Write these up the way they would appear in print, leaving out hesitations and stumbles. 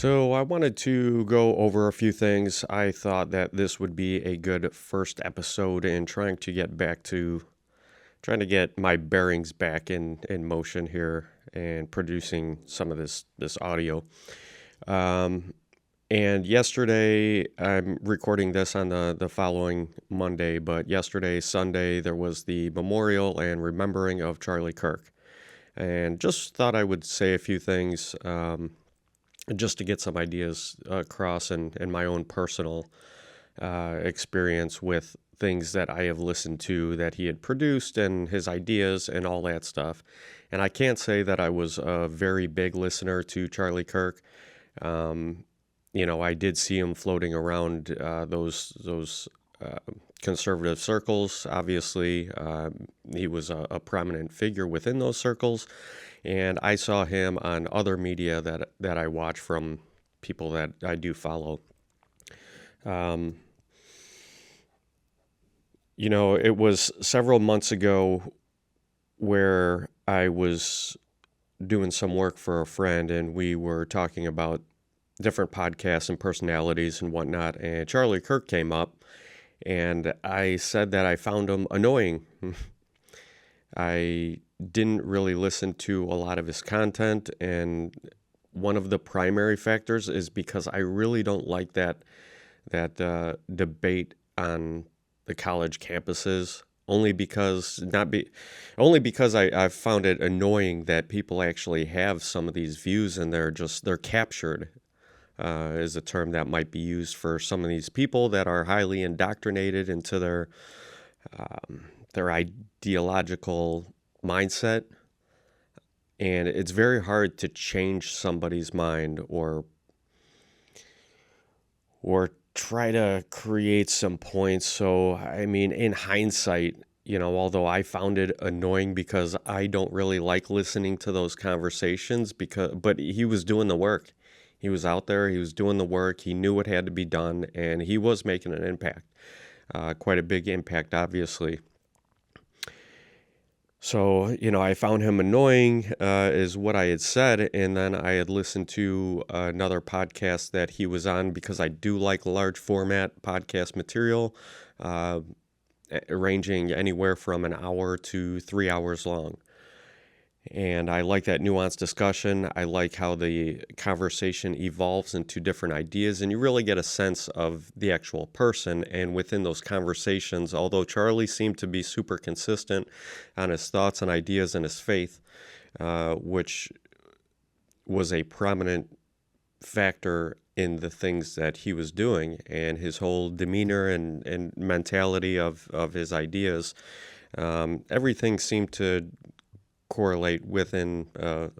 So I wanted to go over a few things. I thought that this would be a good first episode in trying to get my bearings back in motion here and producing some of this audio. Um, and yesterday, I'm recording this on the following Monday, but yesterday, Sunday, there was the memorial and remembering of Charlie Kirk. And just thought I would say a few things. Just to get some ideas across and my own personal experience with things that I have listened to that he had produced and his ideas and all that stuff. And I can't say that I was a very big listener to Charlie Kirk. Um, I did see him floating around those conservative circles. Obviously, he was a prominent figure within those circles, and I saw him on other media that I watch from people that I do follow. Um, it was several months ago where I was doing some work for a friend, and we were talking about different podcasts and personalities and whatnot, and Charlie Kirk came up, and I said that I found him annoying. I didn't really listen to a lot of his content, and one of the primary factors is because I really don't like that debate on the college campuses. Only because I've found it annoying that people actually have some of these views and they're captured. Is a term that might be used for some of these people that are highly indoctrinated into their ideological mindset, and it's very hard to change somebody's mind or try to create some points. So I mean, in hindsight, although I found it annoying because I don't really like listening to those conversations, but he was doing the work. He was out there, he was doing the work, he knew what had to be done, and he was making an impact. Quite a big impact, obviously. So, I found him annoying, is what I had said. And then I had listened to another podcast that he was on because I do like large format podcast material, ranging anywhere from an hour to 3 hours long. And I like that nuanced discussion. I like how the conversation evolves into different ideas, and you really get a sense of the actual person. And within those conversations, although Charlie seemed to be super consistent on his thoughts and ideas and his faith, which was a prominent factor in the things that he was doing, and his whole demeanor and mentality of his ideas, everything seemed to correlate within a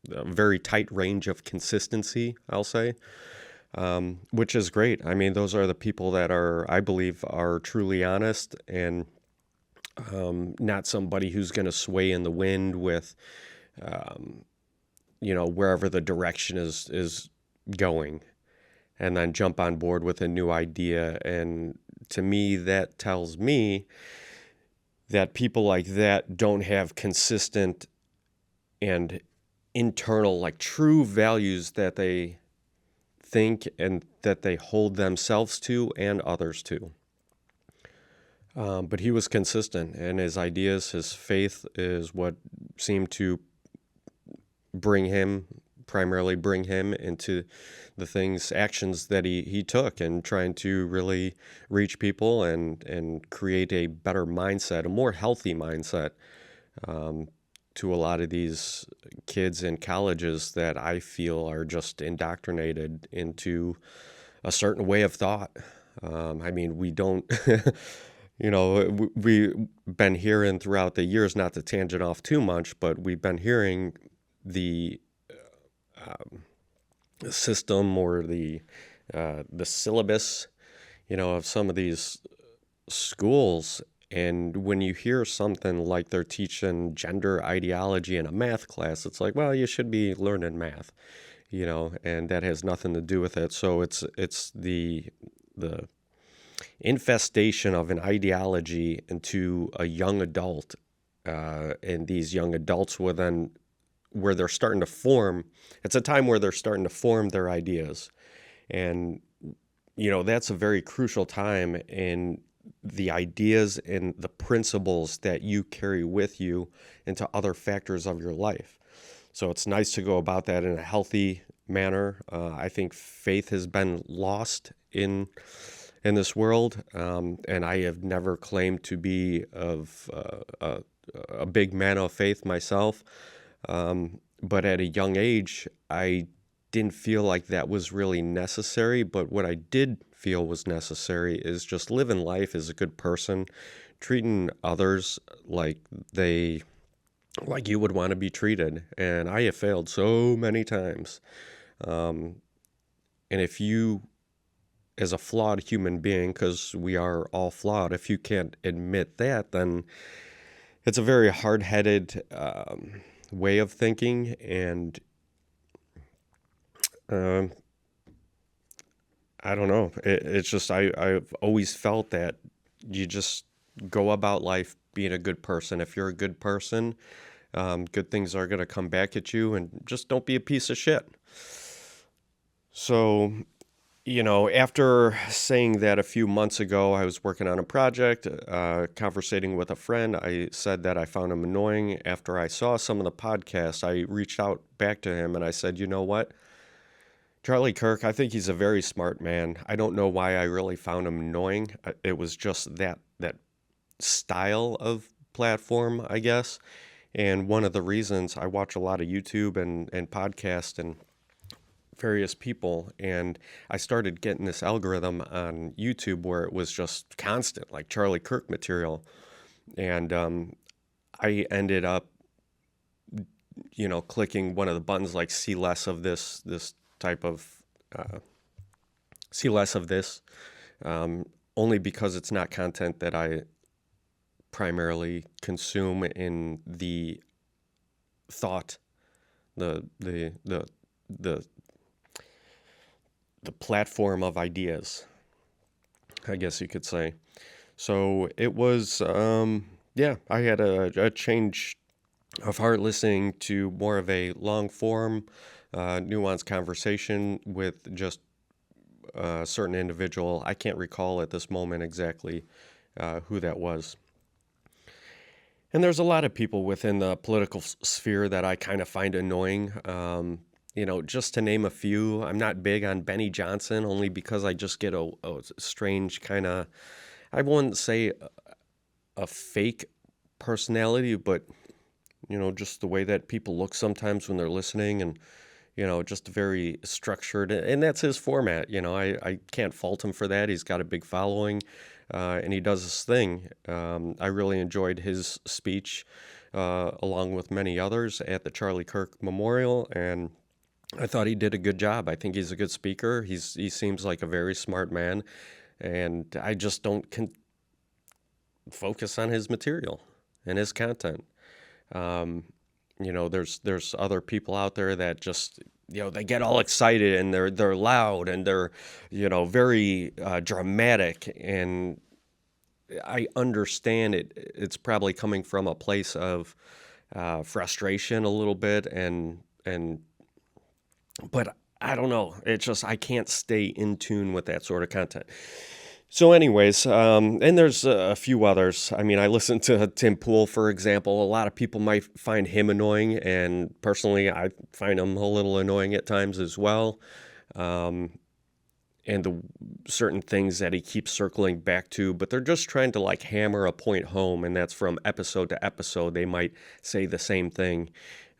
very tight range of consistency, I'll say, which is great. I mean, those are the people that I believe, are truly honest and not somebody who's going to sway in the wind with, wherever the direction is going, and then jump on board with a new idea. And to me, that tells me that people like that don't have consistent and internal, like true values that they think and that they hold themselves to and others to. But he was consistent, and his ideas, his faith is what seemed to primarily bring him into the actions that he took, and trying to really reach people and create a better mindset, a more healthy mindset, to a lot of these kids in colleges that I feel are just indoctrinated into a certain way of thought. I mean, we don't, we've been hearing throughout the years, not to tangent off too much, but we've been hearing the system or the syllabus, of some of these schools. And when you hear something like they're teaching gender ideology in a math class, it's like, well, you should be learning math, and that has nothing to do with it. So it's the infestation of an ideology into a young adult, and these young adults will then where they're starting to form. It's a time where they're starting to form their ideas, and that's a very crucial time in the ideas and the principles that you carry with you into other factors of your life. So it's nice to go about that in a healthy manner. I think faith has been lost in this world, and I have never claimed to be of a big man of faith myself. But at a young age, I didn't feel like that was really necessary. But what I did feel was necessary is just living life as a good person, treating others like you would want to be treated. And I have failed so many times. And if you, as a flawed human being, because we are all flawed, if you can't admit that, then it's a very hard-headed way of thinking. And I don't know. It's just I've always felt that you just go about life being a good person. If you're a good person, good things are going to come back at you, and just don't be a piece of shit. So, after saying that a few months ago, I was working on a project, conversating with a friend. I said that I found him annoying. After I saw some of the podcasts, I reached out back to him and I said, you know what? Charlie Kirk, I think he's a very smart man. I don't know why I really found him annoying. It was just that style of platform, I guess. And one of the reasons I watch a lot of YouTube and podcasts and various people, and I started getting this algorithm on YouTube where it was just constant, like Charlie Kirk material. And I ended up, clicking one of the buttons like see less of this type of see less of this, only because it's not content that I primarily consume in the thought, the platform of ideas, I guess you could say. So it was, I had a change of heart listening to more of a long form, nuanced conversation with just a certain individual. I can't recall at this moment exactly who that was. And there's a lot of people within the political sphere that I kind of find annoying. Just to name a few, I'm not big on Benny Johnson, only because I just get a strange kind of, I wouldn't say a fake personality, but, just the way that people look sometimes when they're listening, and, just very structured. And that's his format. I can't fault him for that. He's got a big following, and he does his thing. I really enjoyed his speech, along with many others, at the Charlie Kirk Memorial, and I thought he did a good job. I think he's a good speaker. He seems like a very smart man, and I just don't focus on his material and his content. There's other people out there that just, they get all excited and they're loud and they're, very dramatic. And I understand it. It's probably coming from a place of frustration a little bit, but I don't know. It's just I can't stay in tune with that sort of content. So anyways, and there's a few others. I mean, I listen to Tim Pool, for example. A lot of people might find him annoying, and personally, I find him a little annoying at times as well. And the certain things that he keeps circling back to, but they're just trying to like hammer a point home, and that's from episode to episode. They might say the same thing.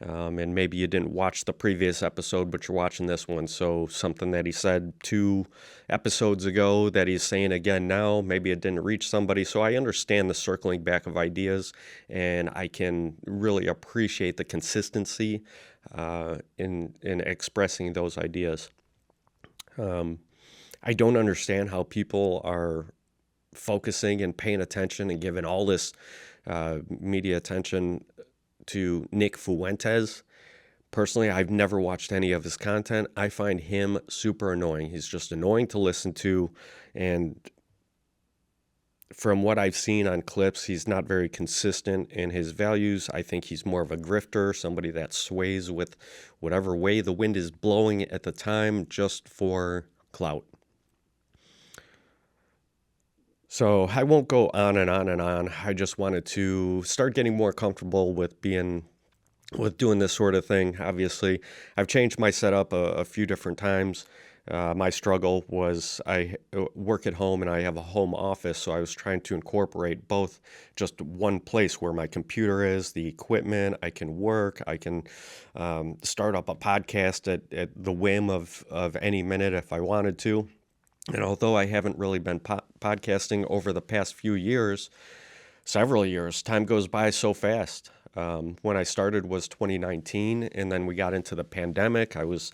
And maybe you didn't watch the previous episode, but you're watching this one. So something that he said 2 episodes ago that he's saying again now, maybe it didn't reach somebody. So I understand the circling back of ideas, and I can really appreciate the consistency in expressing those ideas. I don't understand how people are focusing and paying attention and giving all this media attention to Nick Fuentes. Personally, I've never watched any of his content. I find him super annoying. He's just annoying to listen to, and from what I've seen on clips, he's not very consistent in his values. I think he's more of a grifter, somebody that sways with whatever way the wind is blowing at the time just for clout. So I won't go on and on and on. I just wanted to start getting more comfortable with doing this sort of thing. Obviously, I've changed my setup a few different times. My struggle was I work at home and I have a home office, so I was trying to incorporate both just one place where my computer is, the equipment, I can work, I can start up a podcast at the whim of any minute if I wanted to. And although I haven't really been podcasting over the past few years, several years, time goes by so fast. When I started was 2019, and then we got into the pandemic. I was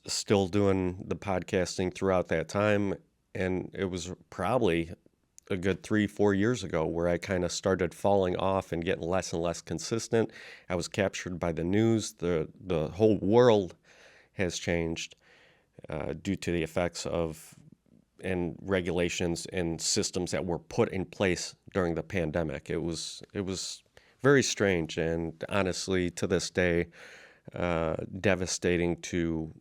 still doing the podcasting throughout that time, and it was probably a good 3-4 years ago where I kind of started falling off and getting less and less consistent. I was captured by the news. The whole world has changed due to the effects of and regulations and systems that were put in place during the pandemic. It was very strange, and honestly, to this day, devastating to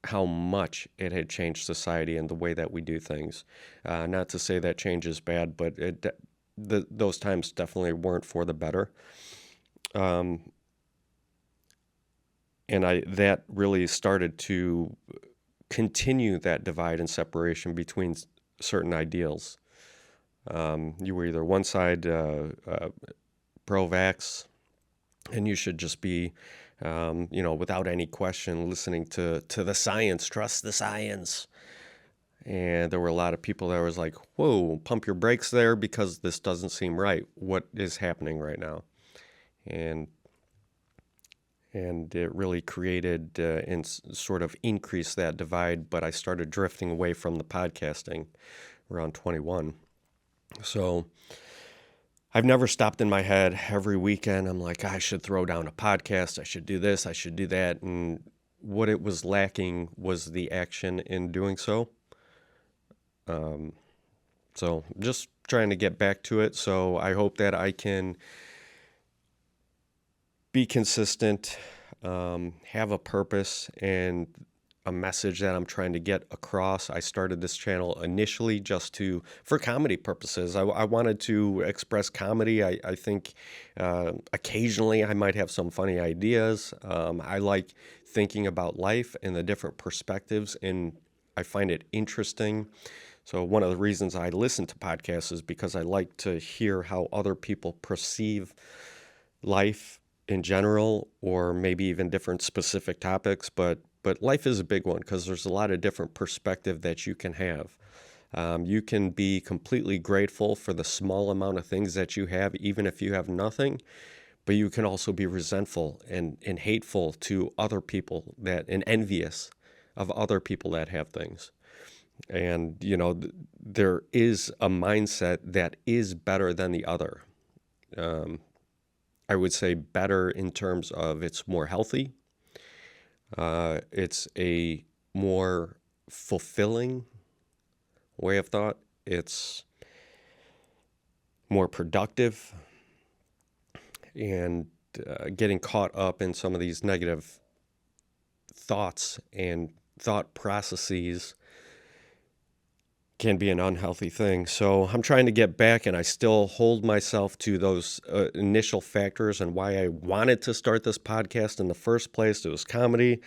how much it had changed society and the way that we do things. Not to say that change is bad, but those times definitely weren't for the better. And that really started to continue that divide and separation between certain ideals. You were either one side pro-vax, and you should just be, without any question, listening to the science, trust the science. And there were a lot of people that was like, whoa, pump your brakes there because this doesn't seem right. What is happening right now? And it really created and sort of increased that divide, but I started drifting away from the podcasting around 21. So I've never stopped in my head. Every weekend I'm like, I should throw down a podcast, I should do this, I should do that. And what it was lacking was the action in doing so. So just trying to get back to it. So I hope that I can be consistent, have a purpose and a message that I'm trying to get across. I started this channel initially just for comedy purposes. I wanted to express comedy. I think occasionally I might have some funny ideas. I like thinking about life and the different perspectives, and I find it interesting. So one of the reasons I listen to podcasts is because I like to hear how other people perceive life in general, or maybe even different specific topics, but life is a big one because there's a lot of different perspective that you can have. You can be completely grateful for the small amount of things that you have, even if you have nothing, but you can also be resentful and hateful to other people and envious of other people that have things. And, there is a mindset that is better than the other. I would say better in terms of it's more healthy. It's a more fulfilling way of thought. It's more productive, and getting caught up in some of these negative thoughts and thought processes can be an unhealthy thing. So I'm trying to get back, and I still hold myself to those initial factors and why I wanted to start this podcast in the first place. It was comedy,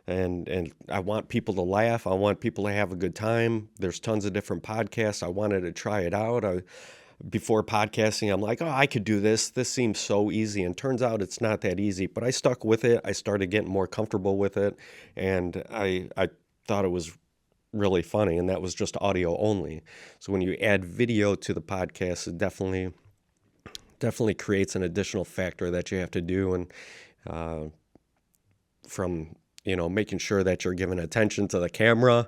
and I want people to laugh. I want people to have a good time. There's tons of different podcasts. I wanted to try it out. Before podcasting, I'm like, oh, I could do this. This seems so easy. And turns out it's not that easy, but I stuck with it. I started getting more comfortable with it, and I thought it was really funny, and that was just audio only. So when you add video to the podcast, it definitely creates an additional factor that you have to do, and from making sure that you're giving attention to the camera,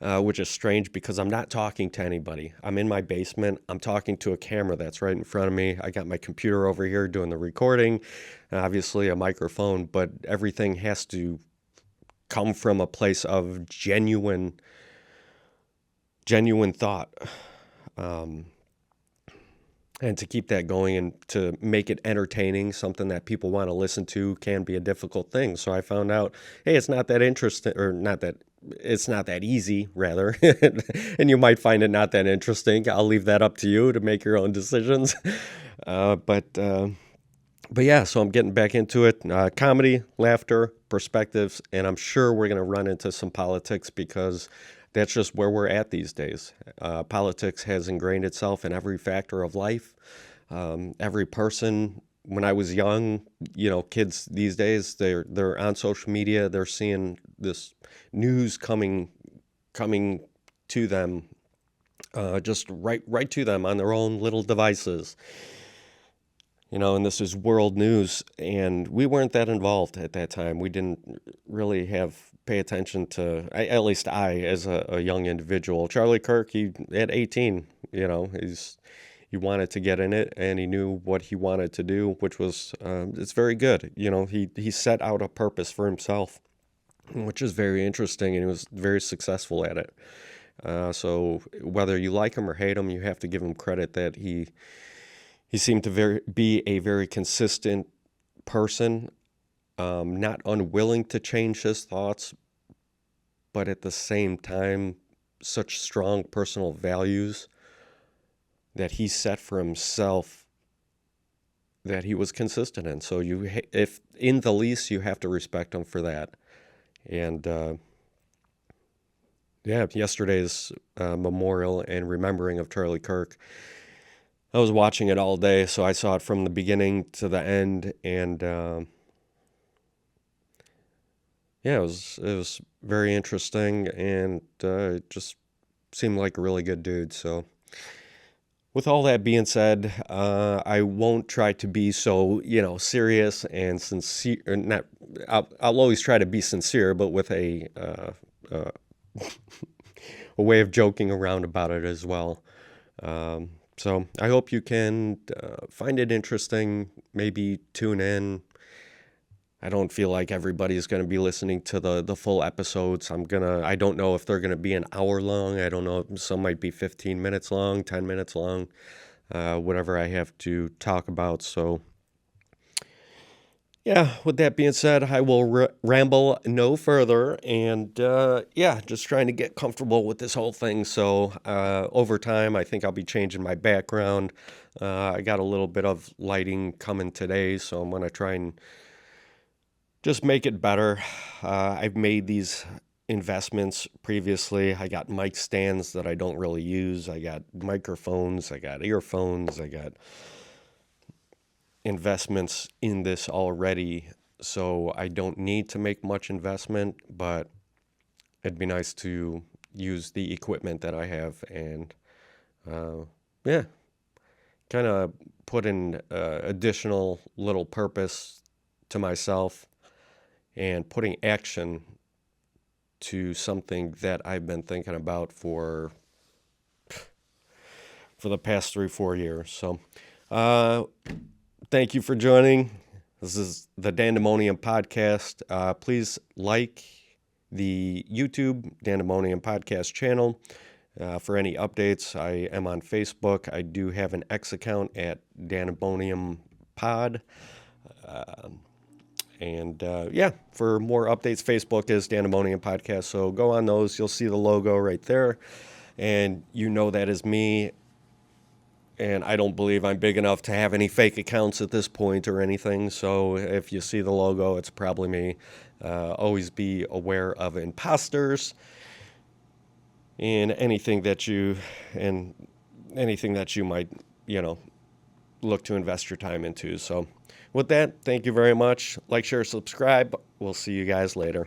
which is strange because I'm not talking to anybody. I'm in my basement. I'm talking to a camera that's right in front of me. I got my computer over here doing the recording, obviously a microphone, but everything has to come from a place of genuine thought. And to keep that going and to make it entertaining, something that people want to listen to can be a difficult thing. So I found out, hey, it's not that interesting, or it's not that easy, rather. And you might find it not that interesting. I'll leave that up to you to make your own decisions. But yeah, so I'm getting back into it. Comedy, laughter, perspectives, and I'm sure we're going to run into some politics because that's just where we're at these days. Politics has ingrained itself in every factor of life. Every person, when I was young, kids these days, they're on social media. They're seeing this news coming to them, just right to them on their own little devices. And this is world news, and we weren't that involved at that time. We didn't really pay attention to, at least I, as a young individual. Charlie Kirk, at 18, he wanted to get in it, and he knew what he wanted to do, which was, it's very good. He set out a purpose for himself, which is very interesting, and he was very successful at it. So whether you like him or hate him, you have to give him credit that he seemed to be a very consistent person, not unwilling to change his thoughts, but at the same time, such strong personal values that he set for himself that he was consistent in. So if in the least, you have to respect him for that. And yesterday's memorial and remembering of Charlie Kirk, I was watching it all day, so I saw it from the beginning to the end, and it was very interesting, and it just seemed like a really good dude. So, with all that being said, I won't try to be so serious and sincere. Not, I'll always try to be sincere, but with a way of joking around about it as well. So I hope you can find it interesting, maybe tune in. I don't feel like everybody's going to be listening to the full episodes. I don't know if they're going to be an hour long. I don't know. Some might be 15 minutes long, 10 minutes long, whatever I have to talk about. So yeah, with that being said, I will ramble no further, and just trying to get comfortable with this whole thing. So over time, I think I'll be changing my background. I got a little bit of lighting coming today, so I'm going to try and just make it better. I've made these investments previously. I got mic stands that I don't really use. I got microphones. I got earphones. I got investments in this already, so I don't need to make much investment, but it'd be nice to use the equipment that I have and kind of put in additional little purpose to myself and putting action to something that I've been thinking about for the past 3-4 years. So thank you for joining. This is the Dandemonium podcast. Please like the YouTube Dandemonium podcast channel for any updates. I am on Facebook. I do have an X account at Dandemonium Pod. For more updates, Facebook is Dandemonium Podcast. So go on those. You'll see the logo right there. And that is me. And I don't believe I'm big enough to have any fake accounts at this point or anything. So if you see the logo, it's probably me. Always be aware of imposters and anything that you might, look to invest your time into. So with that, thank you very much. Like, share, subscribe. We'll see you guys later.